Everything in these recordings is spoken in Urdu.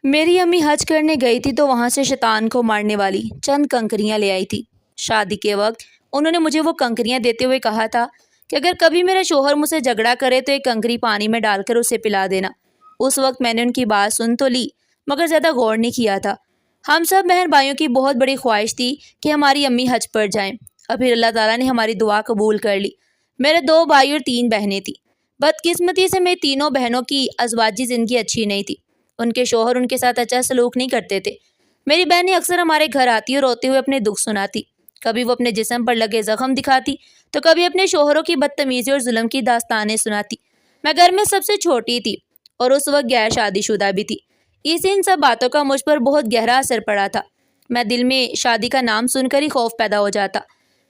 میری امی حج کرنے گئی تھی تو وہاں سے شیطان کو مارنے والی چند کنکریاں لے آئی تھی۔ شادی کے وقت انہوں نے مجھے وہ کنکریاں دیتے ہوئے کہا تھا کہ اگر کبھی میرا شوہر مجھ سے جھگڑا کرے تو ایک کنکری پانی میں ڈال کر اسے پلا دینا۔ اس وقت میں نے ان کی بات سن تو لی مگر زیادہ غور نہیں کیا تھا۔ ہم سب بہن بھائیوں کی بہت بڑی خواہش تھی کہ ہماری امی حج پر جائیں، اور پھر اللہ تعالیٰ نے ہماری دعا قبول کر لی۔ میرے 2 بھائی اور 3 بہنیں تھیں۔ بدقسمتی سے میری تینوں بہنوں کی ازواجی زندگی اچھی نہیں تھی۔ ان کے شوہر ان کے ساتھ اچھا سلوک نہیں کرتے تھے۔ میری بہنیں اکثر ہمارے گھر آتی اور روتے ہوئے اپنے دکھ سناتی۔ کبھی وہ اپنے جسم پر لگے زخم دکھاتی تو کبھی اپنے شوہروں کی بدتمیزی اور ظلم کی داستانیں سناتی۔ میں گھر میں سب سے چھوٹی تھی اور اس وقت غیر شادی شدہ بھی تھی، اس سے ان سب باتوں کا مجھ پر بہت گہرا اثر پڑا تھا۔ میں دل میں شادی کا نام سن کر ہی خوف پیدا ہو جاتا۔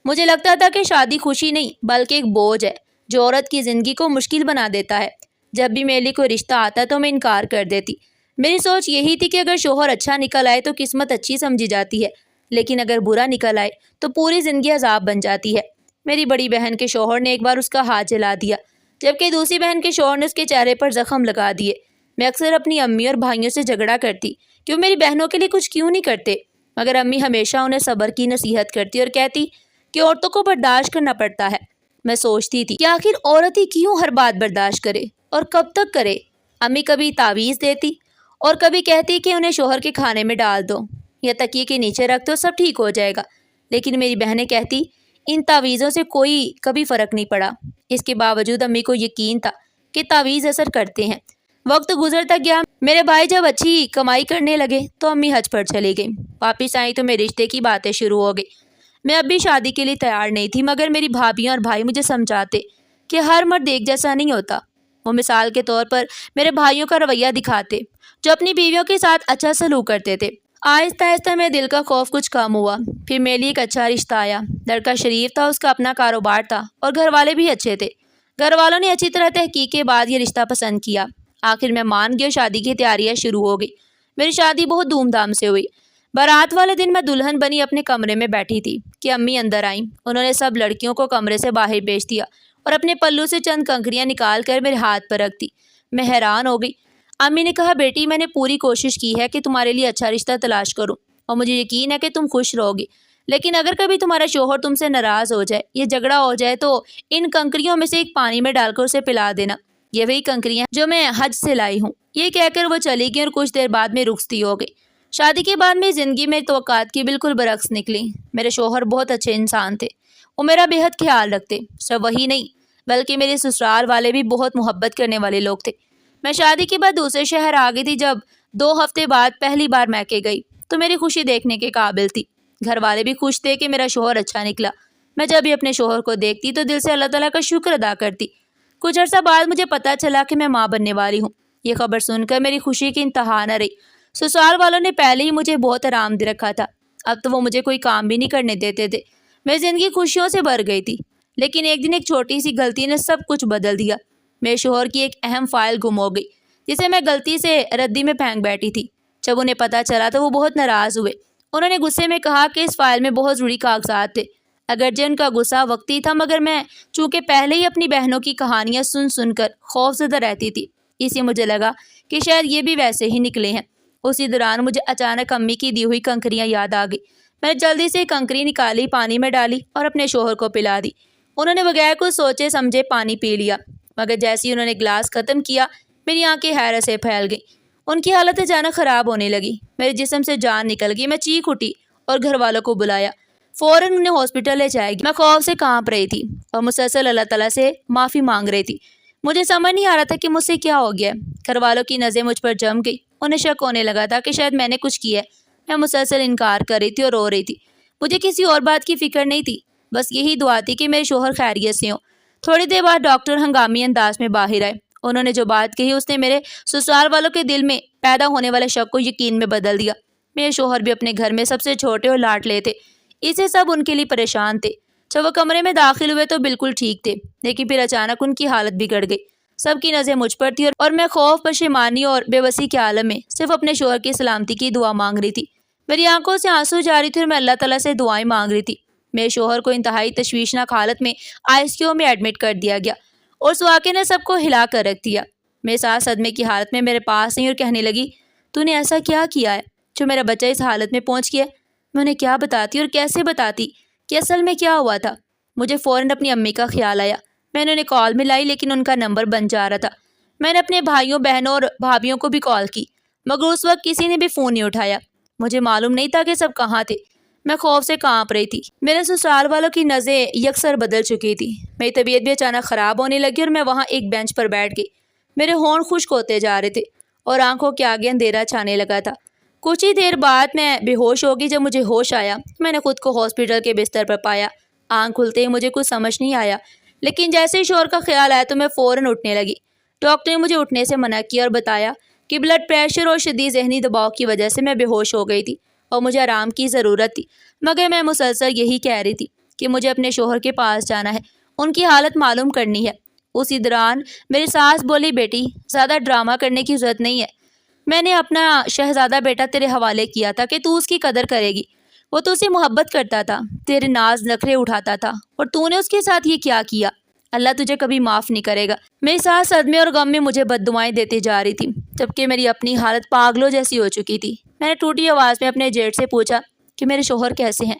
مجھے لگتا تھا کہ شادی خوشی نہیں بلکہ ایک بوجھ ہے جو عورت کی زندگی کو مشکل بنا دیتا ہے۔ جب بھی میرے لیے کوئی رشتہ آتا تو میں انکار کر دیتی۔ میری سوچ یہی تھی کہ اگر شوہر اچھا نکل آئے تو قسمت اچھی سمجھی جاتی ہے، لیکن اگر برا نکل آئے تو پوری زندگی عذاب بن جاتی ہے۔ میری بڑی بہن کے شوہر نے ایک بار اس کا ہاتھ جلا دیا، جبکہ دوسری بہن کے شوہر نے اس کے چہرے پر زخم لگا دیے۔ میں اکثر اپنی امی اور بھائیوں سے جھگڑا کرتی کہ وہ میری بہنوں کے لیے کچھ کیوں نہیں کرتے، مگر امی ہمیشہ انہیں صبر کی نصیحت کرتی اور کہتی کہ عورتوں کو برداشت کرنا پڑتا ہے۔ میں سوچتی تھی کہ آخر عورت ہی کیوں ہر بات برداشت کرے اور کب تک کرے۔ امی کبھی تعویذ دیتی اور کبھی کہتی کہ انہیں شوہر کے کھانے میں ڈال دو یا تکیے کے نیچے رکھ دو، سب ٹھیک ہو جائے گا، لیکن میری بہنیں کہتی ان تعویذوں سے کوئی کبھی فرق نہیں پڑا۔ اس کے باوجود امی کو یقین تھا کہ تعویذ اثر کرتے ہیں۔ وقت گزرتا گیا، میرے بھائی جب اچھی کمائی کرنے لگے تو امی حج پر چلی گئی۔ واپس آئی تو میرے رشتے کی باتیں شروع ہو گئی۔ میں اب بھی شادی کے لیے تیار نہیں تھی، مگر میری بھابھیاں اور بھائی مجھے سمجھاتے کہ ہر مرد ایک جیسا نہیں ہوتا۔ وہ مثال کے طور پر میرے بھائیوں کا رویہ دکھاتے جو اپنی بیویوں کے ساتھ اچھا سلوک کرتے تھے۔ آہستہ آہستہ میرے دل کا خوف کچھ کم ہوا۔ پھر میرے لیے ایک اچھا رشتہ آیا۔ لڑکا شریف تھا، اس کا اپنا کاروبار تھا اور گھر والے بھی اچھے تھے۔ گھر والوں نے اچھی طرح تحقیق کے بعد یہ رشتہ پسند کیا۔ آخر میں مان گئی اور شادی کی تیاریاں شروع ہو گئی۔ میری شادی بہت دھوم دھام سے ہوئی۔ بارات والے دن میں دلہن بنی اپنے کمرے میں بیٹھی تھی کہ امی اندر آئیں۔ انہوں نے سب لڑکیوں کو کمرے سے باہر بھیج دیا اور اپنے پلو سے چند کنکریاں نکال کر میرے ہاتھ پر رکھ دی۔ میں حیران ہو گئی۔ امی نے کہا، بیٹی میں نے پوری کوشش کی ہے کہ تمہارے لیے اچھا رشتہ تلاش کروں اور مجھے یقین ہے کہ تم خوش رہو گی، لیکن اگر کبھی تمہارا شوہر تم سے ناراض ہو جائے یا جھگڑا ہو جائے تو ان کنکریوں میں سے ایک پانی میں ڈال کر اسے پلا دینا۔ یہ وہی کنکریاں جو میں حج سے لائی ہوں۔ یہ کہہ کر وہ چلی گئی اور کچھ دیر بعد میں رخصتی ہو گئی۔ شادی کے بعد میری زندگی میری توقعات کی بالکل برعکس نکلی۔ میرے شوہر بہت اچھے انسان تھے، وہ میرا بے حد خیال رکھتے۔ صرف وہی نہیں بلکہ میرے سسرال والے بھی بہت محبت کرنے والے لوگ تھے۔ میں شادی کے بعد دوسرے شہر آ گئی تھی۔ جب 2 ہفتے بعد پہلی بار میکے گئی تو میری خوشی دیکھنے کے قابل تھی۔ گھر والے بھی خوش تھے کہ میرا شوہر اچھا نکلا۔ میں جب بھی اپنے شوہر کو دیکھتی تو دل سے اللہ تعالیٰ کا شکر ادا کرتی۔ کچھ عرصہ بعد مجھے پتہ چلا کہ میں ماں بننے والی ہوں۔ یہ خبر سن کر میری خوشی کی انتہا نہ رہی۔ سسرال والوں نے پہلے ہی مجھے بہت آرام دے رکھا تھا، اب تو وہ مجھے کوئی کام بھی نہیں کرنے دیتے تھے۔ میری زندگی خوشیوں سے بھر گئی تھی، لیکن ایک دن ایک چھوٹی سی غلطی نے سب کچھ بدل دیا۔ میرے شوہر کی ایک اہم فائل گم ہو گئی جسے میں غلطی سے ردی میں پھینک بیٹھی تھی۔ جب انہیں پتہ چلا تو وہ بہت ناراض ہوئے۔ انہوں نے غصے میں کہا کہ اس فائل میں بہت ضروری کاغذات تھے۔ اگرچہ ان کا غصہ وقتی تھا، مگر میں چونکہ پہلے ہی اپنی بہنوں کی کہانیاں سن سن کر خوف زدہ رہتی تھی، اس لیے مجھے لگا کہ شاید یہ بھی ویسے ہی نکلے ہیں۔ اسی دوران مجھے اچانک امی کی دی ہوئی کنکریاں یاد آ گئی۔ میں نے جلدی سے کنکری نکالی، پانی میں ڈالی اور اپنے شوہر کو پلا دی۔ انہوں نے بغیر کچھ سوچے سمجھے پانی پی لیا، مگر جیسے ہی انہوں نے گلاس ختم کیا میری آنکھیں حیرت سے پھیل گئیں۔ ان کی حالت اچانک خراب ہونے لگی۔ میرے جسم سے جان نکل گئی۔ میں چیخ اٹھی اور گھر والوں کو بلایا۔ فوراً انہیں ہاسپٹل لے جایا گیا۔ میں خوف سے کانپ رہی تھی اور مسلسل اللہ تعالیٰ سے معافی مانگ رہی تھی۔ مجھے سمجھ نہیں آ رہا تھا کہ مجھ سے کیا ہو گیا۔ گھر والوں کی نظریں مجھ پر جم گئی۔ انہیں شک ہونے لگا تھا کہ شاید میں نے کچھ کیا ہے۔ میں مسلسل انکار کر رہی تھی اور رو رہی تھی۔ مجھے کسی اور بات کی فکر نہیں تھی، بس یہی دعا تھی کہ میرے شوہر خیریت سے ہوں۔ تھوڑی دیر بعد ڈاکٹر ہنگامی انداز میں باہر آئے۔ انہوں نے جو بات کہی اس نے میرے سسرال والوں کے دل میں پیدا ہونے والے شک کو یقین میں بدل دیا۔ میرے شوہر بھی اپنے گھر میں سب سے چھوٹے اور لاڈلے تھے، اس سے سب ان کے لیے پریشان تھے۔ جب وہ کمرے میں داخل ہوئے تو بالکل ٹھیک تھے، لیکن پھر اچانک ان کی حالت بگڑ گئی۔ سب کی نظریں مجھ پر تھی اور میں خوف، پشیمانی اور بے بسی کے عالم میں صرف اپنے شوہر کی سلامتی کی دعا مانگ رہی تھی۔ میری آنکھوں سے آنسو جاری تھے اور میں اللہ تعالیٰ سے دعائیں مانگ رہی تھی۔ میرے شوہر کو انتہائی تشویشناک حالت میں ICU میں ایڈمٹ کر دیا گیا اور اس واقعے نے سب کو ہلا کر رکھ دیا۔ میرے ساتھ صدمے کی حالت میں میرے پاس آئی اور کہنے لگی، تو نے ایسا کیا کیا ہے جو میرا بچہ اس حالت میں پہنچ گیا؟ میں انہیں کیا بتاتی اور کیسے بتاتی کہ اصل میں کیا ہوا تھا؟ مجھے فوراً اپنی امی کا خیال آیا۔ میں نے انہیں کال ملائی لیکن ان کا نمبر بند جا رہا تھا۔ میں نے اپنے بھائیوں بہنوں اور بھابھیوں کو بھی کال کی مگر اس وقت کسی نے بھی فون نہیں اٹھایا۔ مجھے معلوم نہیں تھا کہ سب کہاں تھے۔ میں خوف سے کانپ رہی تھی۔ میرے سسرال والوں کی نظریں یکسر بدل چکی تھی۔ میری طبیعت بھی اچانک خراب ہونے لگی اور میں وہاں ایک بینچ پر بیٹھ گئی۔ میرے ہونٹ خشک ہوتے جا رہے تھے اور آنکھوں کے آگے اندھیرا چھانے لگا تھا۔ کچھ ہی دیر بعد میں بے ہوش ہو گئی۔ جب مجھے ہوش آیا میں نے خود کو ہاسپٹل کے بستر پر پایا۔ آنکھ کھلتے ہی مجھے کچھ سمجھ نہیں آیا لیکن جیسے ہی شوہر کا خیال آیا تو میں فوراً اٹھنے لگی۔ ڈاکٹر نے مجھے اٹھنے سے منع کیا اور بتایا کہ بلڈ پریشر اور شدید ذہنی دباؤ کی وجہ سے میں بے ہوش ہو گئی تھی اور مجھے آرام کی ضرورت تھی، مگر میں مسلسل یہی کہہ رہی تھی کہ مجھے اپنے شوہر کے پاس جانا ہے، ان کی حالت معلوم کرنی ہے۔ اسی دوران میری ساس بولی، بیٹی زیادہ ڈرامہ کرنے کی ضرورت نہیں ہے، میں نے اپنا شہزادہ بیٹا تیرے حوالے کیا تھا کہ تو اس کی قدر کرے گی، وہ تو اسے محبت کرتا تھا، تیرے ناز نخرے اٹھاتا تھا اور تو نے اس کے ساتھ یہ کیا کیا؟ اللہ تجھے کبھی معاف نہیں کرے گا۔ میری ساس صدمے اور غم میں مجھے بد دعائیں دیتی جا رہی تھی جبکہ میری اپنی حالت پاگلوں جیسی ہو چکی تھی۔ میں نے ٹوٹی آواز میں اپنے جیٹ سے پوچھا کہ میرے شوہر کیسے ہیں؟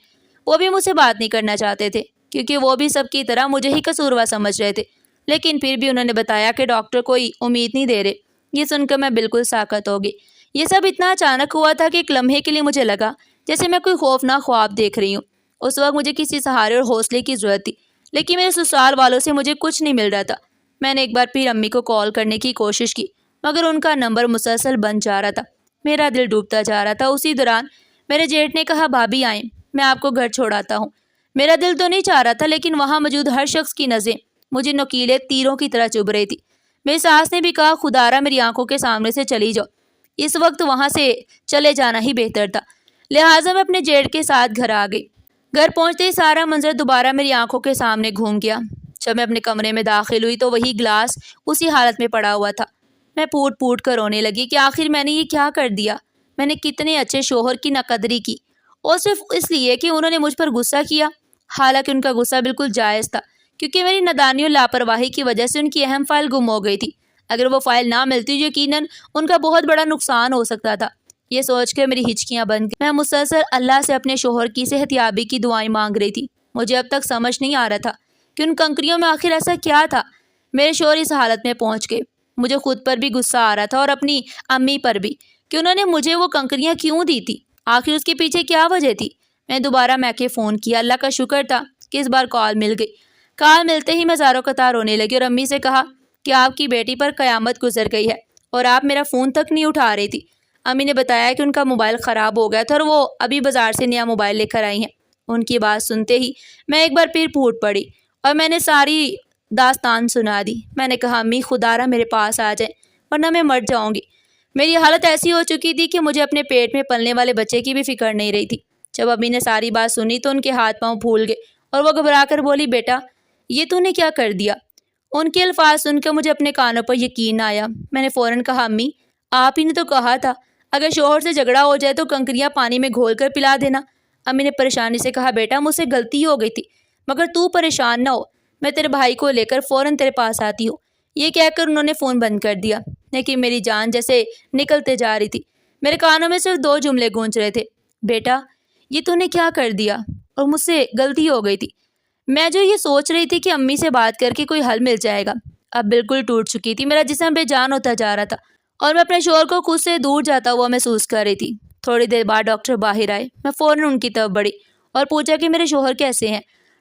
وہ بھی مجھ سے بات نہیں کرنا چاہتے تھے کیونکہ وہ بھی سب کی طرح مجھے ہی قصوروار سمجھ رہے تھے، لیکن پھر بھی انہوں نے بتایا کہ ڈاکٹر کوئی امید نہیں دے رہے۔ یہ سن کر میں بالکل ساکت ہو گئی۔ یہ سب اتنا اچانک ہوا تھا کہ ایک لمحے کے لیے مجھے لگا جیسے میں کوئی خوفناک خواب دیکھ رہی ہوں۔ اس وقت مجھے کسی سہارے اور حوصلے کی ضرورت تھی لیکن میرے سسرال والوں سے مجھے کچھ نہیں مل رہا تھا۔ میں نے ایک بار پھر امی کو کال کرنے کی کوشش کی مگر ان کا نمبر مسلسل بند جا رہا تھا۔ میرا دل ڈوبتا جا رہا تھا۔ اسی دوران میرے جیٹ نے کہا، بھابھی آئیں، میں آپ کو گھر چھوڑاتا ہوں۔ میرا دل تو نہیں چاہ رہا تھا لیکن وہاں موجود ہر شخص کی نظریں مجھے نوکیلے تیروں کی طرح چبھ رہی تھی۔ میری ساس نے بھی کہا، خدارا میری آنکھوں کے سامنے سے چلی جاؤ، اس وقت وہاں سے چلے جانا ہی بہتر تھا۔ لہٰذا میں اپنے جیٹ کے ساتھ گھر آ گئی۔ گھر پہنچتے ہی سارا منظر دوبارہ میری آنکھوں کے سامنے گھوم گیا۔ جب میں اپنے کمرے میں داخل ہوئی تو وہی گلاس اسی حالت میں پڑا ہوا تھا۔ میں پھوٹ پھوٹ کر رونے لگی کہ آخر میں نے یہ کیا کر دیا۔ میں نے کتنے اچھے شوہر کی ناقدری کی اور صرف اس لیے کہ انہوں نے مجھ پر غصہ کیا، حالانکہ ان کا غصہ بالکل جائز تھا کیونکہ میری نادانی اور لاپرواہی کی وجہ سے ان کی اہم فائل گم ہو گئی تھی۔ اگر وہ فائل نہ ملتی یقیناً ان کا بہت بڑا نقصان ہو سکتا تھا۔ یہ سوچ کر میری ہچکیاں بن گئیں۔ میں مسلسل اللہ سے اپنے شوہر کی صحت یابی کی دعائیں مانگ رہی تھی۔ مجھے اب تک سمجھ نہیں آ رہا تھا کہ ان کنکریوں میں آخر ایسا کیا تھا۔ میرے شوہر اس حالت میں پہنچ گئے۔ مجھے خود پر بھی غصہ آ رہا تھا اور اپنی امی پر بھی کہ انہوں نے مجھے وہ کنکریاں کیوں دی تھی، آخر اس کے پیچھے کیا وجہ تھی۔ میں دوبارہ میکے فون کیا۔ اللہ کا شکر تھا کہ اس بار کال مل گئی۔ کال ملتے ہی میں زاروں قطار رونے لگی اور امی سے کہا کہ آپ کی بیٹی پر قیامت گزر گئی ہے اور آپ میرا فون تک نہیں اٹھا رہی تھی۔ امی نے بتایا کہ ان کا موبائل خراب ہو گیا تھا اور وہ ابھی بازار سے نیا موبائل لے کر آئی ہیں۔ ان کی بات سنتے ہی میں ایک بار پھر پھوٹ پڑی اور میں نے ساری داستان سنا دی۔ میں نے کہا، امی خدارا میرے پاس آ جائیں ورنہ میں مر جاؤں گی۔ میری حالت ایسی ہو چکی تھی کہ مجھے اپنے پیٹ میں پلنے والے بچے کی بھی فکر نہیں رہی تھی۔ جب امی نے ساری بات سنی تو ان کے ہاتھ پاؤں پھول گئے اور وہ گھبرا کر بولی، بیٹا یہ تو نے کیا کر دیا؟ ان کے الفاظ سن کر مجھے اپنے کانوں پر یقین آیا۔ میں نے فوراً کہا، امی آپ ہی نے تو کہا تھا اگر شوہر سے جھگڑا ہو جائے تو کنکریاں پانی میں گھول کر پلا دینا۔ امی نے پریشانی سے کہا، بیٹا مجھ سے غلطی ہو گئی تھی مگر تو پریشان نہ ہو، میں تیرے بھائی کو لے کر فوراً تیرے پاس آتی ہوں۔ یہ کہہ کر انہوں نے فون بند کر دیا لیکن میری جان جیسے نکلتے جا رہی تھی۔ میرے کانوں میں صرف 2 جملے گونج رہے تھے، بیٹا یہ تو نے کیا کر دیا اور مجھ سے غلطی ہو گئی تھی۔ میں جو یہ سوچ رہی تھی کہ امی سے بات کر کے کوئی حل مل جائے گا، اب بالکل ٹوٹ چکی تھی۔ میرا جسم بے جان ہوتا جا رہا تھا اور میں اپنے شوہر کو خود سے دور جاتا ہوا محسوس کر رہی تھی۔ تھوڑی دیر بعد ڈاکٹر باہر آئے۔ میں فوراً ان کی طرف بڑھی اور پوچھا کہ میرے شوہر کیسے ہیں۔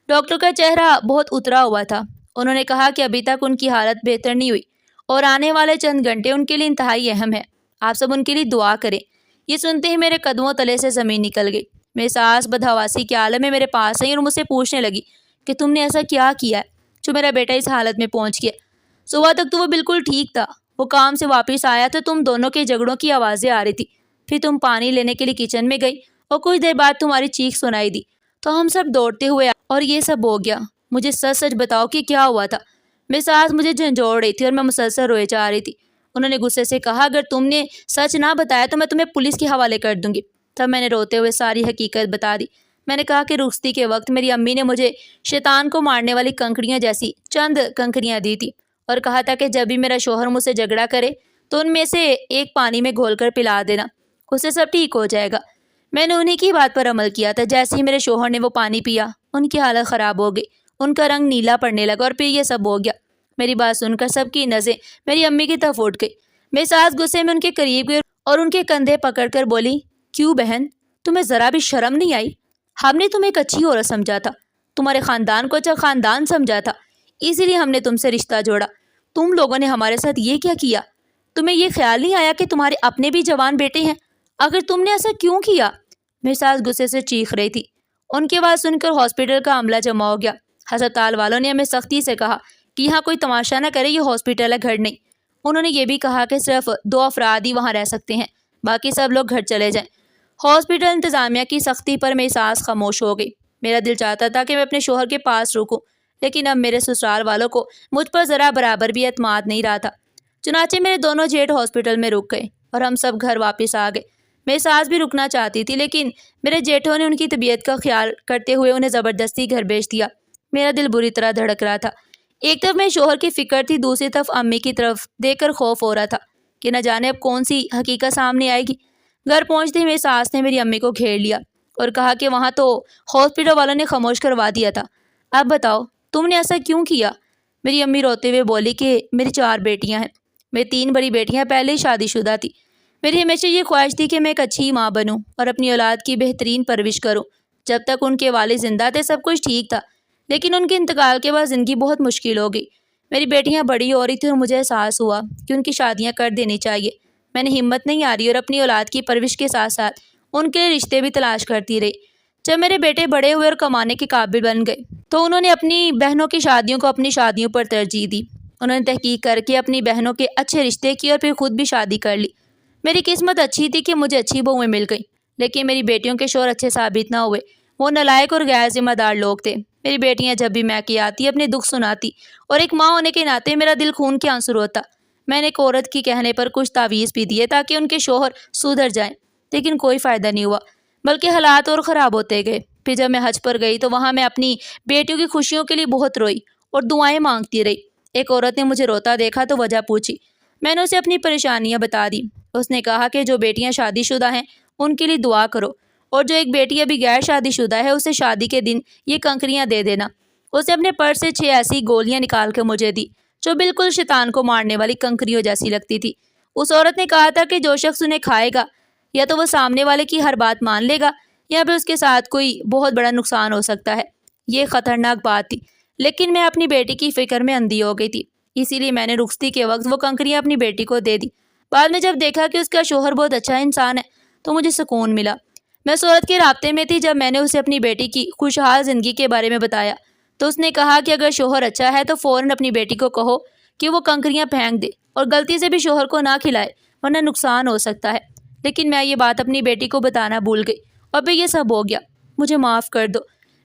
ڈاکٹر کا چہرہ بہت اترا ہوا تھا۔ انہوں نے کہا کہ ابھی تک ان کی حالت بہتر نہیں ہوئی اور آنے والے چند گھنٹے ان کے لیے انتہائی اہم ہے، آپ سب ان کے لیے دعا کریں۔ یہ سنتے ہی میرے قدموں تلے سے زمین نکل گئی۔ میری ساس بدحواسی کے عالم میں میرے پاس آئی اور مجھ سے پوچھنے لگی کہ تم نے ایسا کیا کیا ہے جو میرا بیٹا اس حالت میں پہنچ گیا؟ صبح تک تو وہ بالکل ٹھیک تھا، وہ کام سے واپس آیا تو تم دونوں کے جھگڑوں کی آوازیں آ رہی تھی، پھر تم پانی لینے کے لیے کچن میں گئی اور کچھ دیر بعد تمہاری چیخ سنائی دی تو ہم سب دوڑتے ہوئے اور یہ سب ہو گیا۔ مجھے سچ سچ بتاؤ کہ کیا ہوا تھا۔ میری ساس مجھے جھنجھوڑ رہی تھی اور میں مسلسل روئے جا رہی تھی۔ انہوں نے غصے سے کہا، اگر تم نے سچ نہ بتایا تو میں تمہیں پولیس کے حوالے کر دوں گی۔ تب میں نے روتے ہوئے ساری حقیقت بتا دی۔ میں نے کہا کہ رخصتی کے وقت میری امی نے مجھے شیطان کو مارنے والی کنکریاں جیسی چند کنکریاں دی تھی اور کہا تھا کہ جب بھی میرا شوہر مجھ سے جھگڑا کرے تو ان میں سے ایک پانی میں گھول کر پلا دینا، اس سے سب ٹھیک ہو جائے گا۔ میں نے انہی کی بات پر عمل کیا تھا۔ جیسے ہی میرے شوہر نے وہ پانی پیا، ان کی حالت خراب ہو گئی، ان کا رنگ نیلا پڑنے لگا اور پھر یہ سب ہو گیا۔ میری بات سن کر سب کی نظریں میری امی کی طرف اٹھ گئی۔ میری ساس غصے میں ان کے قریب گئی اور ان کے کندھے پکڑ کر بولی، کیوں بہن، تمہیں ذرا بھی شرم نہیں آئی؟ ہم نے تمہیں ایک اچھی عورت سمجھا تھا، تمہارے خاندان کو اچھا خاندان سمجھا تھا، اسی لیے ہم نے تم سے رشتہ جوڑا۔ تم لوگوں نے ہمارے ساتھ یہ کیا کیا؟ تمہیں یہ خیال نہیں آیا کہ تمہارے اپنے بھی جوان بیٹے ہیں؟ آخر تم نے ایسا کیوں کیا؟ میری ساس غصے سے چیخ رہی تھی۔ ان کی آواز سن کر ہاسپٹل کا عملہ جمع ہو گیا۔ ہسپتال والوں نے ہمیں سختی سے کہا کہ یہاں کوئی تماشا نہ کرے، یہ ہاسپٹل ہے، گھر نہیں۔ انہوں نے یہ بھی کہا کہ صرف 2 افراد ہی وہاں رہ سکتے ہیں، باقی سب لوگ گھر چلے جائیں۔ ہاسپٹل انتظامیہ کی سختی پر میری ساس خاموش ہو گئی۔ میرا دل چاہتا تھا کہ میں اپنے شوہر کے پاس رکوں، لیکن اب میرے سسرال والوں کو مجھ پر ذرا برابر بھی اعتماد نہیں رہا تھا۔ چنانچہ میرے دونوں جیٹھ ہاسپٹل میں رک گئے اور ہم سب گھر واپس آ گئے۔ میری ساس بھی رکنا چاہتی تھی، لیکن میرے جیٹھوں نے ان کی طبیعت کا خیال کرتے ہوئے انہیں زبردستی گھر بھیج دیا۔ میرا دل بری طرح دھڑک رہا تھا۔ ایک طرف میرے شوہر کی فکر تھی، دوسری طرف امی کی طرف دیکھ کر خوف ہو رہا تھا کہ نہ جانے اب کون سی حقیقت سامنے آئے گی۔ گھر پہنچتے ہی میری ساس نے میری امی کو گھیر لیا اور کہا کہ وہاں تو ہاسپٹل والوں نے خاموش کروا دیا تھا، اب بتاؤ تم نے ایسا کیوں کیا؟ میری امی روتے ہوئے بولی کہ میری 4 بیٹیاں ہیں، میری 3 بڑی بیٹیاں پہلے ہی شادی شدہ تھی۔ میری ہمیشہ یہ خواہش تھی کہ میں ایک اچھی ماں بنوں اور اپنی اولاد کی بہترین پرورش کروں۔ جب تک ان کے والد زندہ تھے سب کچھ ٹھیک تھا، لیکن ان کے انتقال کے بعد زندگی بہت مشکل ہو گئی۔ میری بیٹیاں بڑی ہو رہی تھیں اور مجھے احساس ہوا کہ ان کی شادیاں کر دینی چاہیے۔ میں نے ہمت نہیں ہاری اور اپنی اولاد کی پرورش کے ساتھ ساتھ ان کے رشتے بھی تلاش کرتی رہی۔ جب میرے بیٹے بڑے ہوئے اور کمانے کے قابل بن گئے تو انہوں نے اپنی بہنوں کی شادیوں کو اپنی شادیوں پر ترجیح دی۔ انہوں نے تحقیق کر کے اپنی بہنوں کے اچھے رشتے کیے اور پھر خود بھی شادی کر لی۔ میری قسمت اچھی تھی کہ مجھے اچھی بہویں مل گئیں، لیکن میری بیٹیوں کے شوہر اچھے ثابت نہ ہوئے، وہ نالائق اور غیر ذمہ دار لوگ تھے۔ میری بیٹیاں جب بھی میکے آتی اپنے دکھ سناتی اور ایک ماں ہونے کے ناطے میرا دل خون کے آنسو روتا۔ میں نے ایک عورت کی کہنے پر کچھ تعویذ بھی دیے تاکہ ان کے شوہر سدھر جائیں، لیکن کوئی فائدہ نہیں ہوا، بلکہ حالات اور خراب ہوتے گئے۔ پھر جب میں حج پر گئی تو وہاں میں اپنی بیٹیوں کی خوشیوں کے لیے بہت روئی اور دعائیں مانگتی رہی۔ ایک عورت نے مجھے روتا دیکھا تو وجہ پوچھی۔ میں نے اسے اپنی پریشانیاں بتا دی۔ اس نے کہا کہ جو بیٹیاں شادی شدہ ہیں ان کے لیے دعا کرو، اور جو ایک بیٹی ابھی غیر شادی شدہ ہے اسے شادی کے دن یہ کنکریاں دے دینا۔ اس نے اپنے پرس سے 6 ایسی گولیاں نکال کے مجھے دی جو بالکل شیطان کو مارنے والی کنکریوں جیسی لگتی تھی۔ اس عورت نے کہا تھا کہ جو شخص انہیں کھائے گا یا تو وہ سامنے والے کی ہر بات مان لے گا یا پھر اس کے ساتھ کوئی بہت بڑا نقصان ہو سکتا ہے۔ یہ خطرناک بات تھی، لیکن میں اپنی بیٹی کی فکر میں اندھی ہو گئی تھی، اسی لیے میں نے رخصتی کے وقت وہ کنکریاں اپنی بیٹی کو دے دی۔ بعد میں جب دیکھا کہ اس کا شوہر بہت اچھا انسان ہے تو مجھے سکون ملا۔ میں اس عورت کے رابطے میں تھی۔ جب میں نے اسے اپنی بیٹی کی خوشحال زندگی کے بارے میں بتایا تو اس نے کہا کہ اگر شوہر اچھا ہے تو فوراً اپنی بیٹی کو کہو کہ وہ کنکریاں پھینک دے اور غلطی سے بھی شوہر کو نہ کھلائے ورنہ نقصان ہو سکتا ہے۔ لیکن میں یہ بات اپنی بیٹی کو بتانا بھول گئی اور پھر یہ سب ہو گیا، مجھے معاف کر دو۔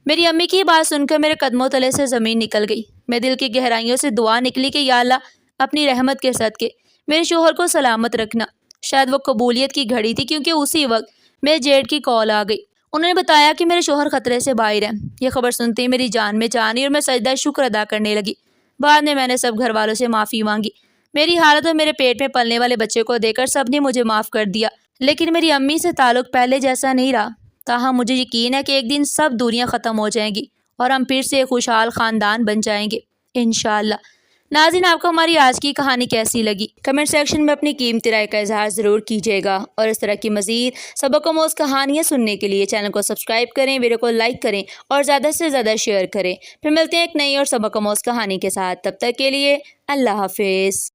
میری امی کی بات سن کر میرے قدموں تلے سے زمین نکل گئی۔ میں دل کی گہرائیوں سے دعا نکلی کہ یا اللہ اپنی رحمت کے صدقے میرے شوہر کو سلامت رکھنا۔ شاید وہ قبولیت کی گھڑی تھی، کیونکہ اسی وقت میرے جیٹ کی کال آ گئی۔ انہوں نے بتایا کہ میرے شوہر خطرے سے باہر ہیں۔ یہ خبر سنتے ہی میری جان میں جان آئی اور میں سجدہ شکر ادا کرنے لگی۔ بعد میں نے سب گھر والوں سے معافی مانگی۔ میری حالت اور میرے پیٹ میں پلنے والے بچے کو دیکھ کر سب نے مجھے معاف کر دیا، لیکن میری امی سے تعلق پہلے جیسا نہیں رہا۔ تاہم مجھے یقین ہے کہ ایک دن سب دوریاں ختم ہو جائیں گی اور ہم پھر سے خوشحال خاندان بن جائیں گے انشاءاللہ۔ ناظرین، آپ کو ہماری آج کی کہانی کیسی لگی؟ کمنٹ سیکشن میں اپنی قیمتی رائے کا اظہار ضرور کیجیے گا، اور اس طرح کی مزید سبق آموز کہانیاں سننے کے لیے چینل کو سبسکرائب کریں، ویڈیو کو لائک کریں اور زیادہ سے زیادہ شیئر کریں۔ پھر ملتے ہیں ایک نئی اور سبق آموز کہانی کے ساتھ، تب تک کے لیے اللہ حافظ۔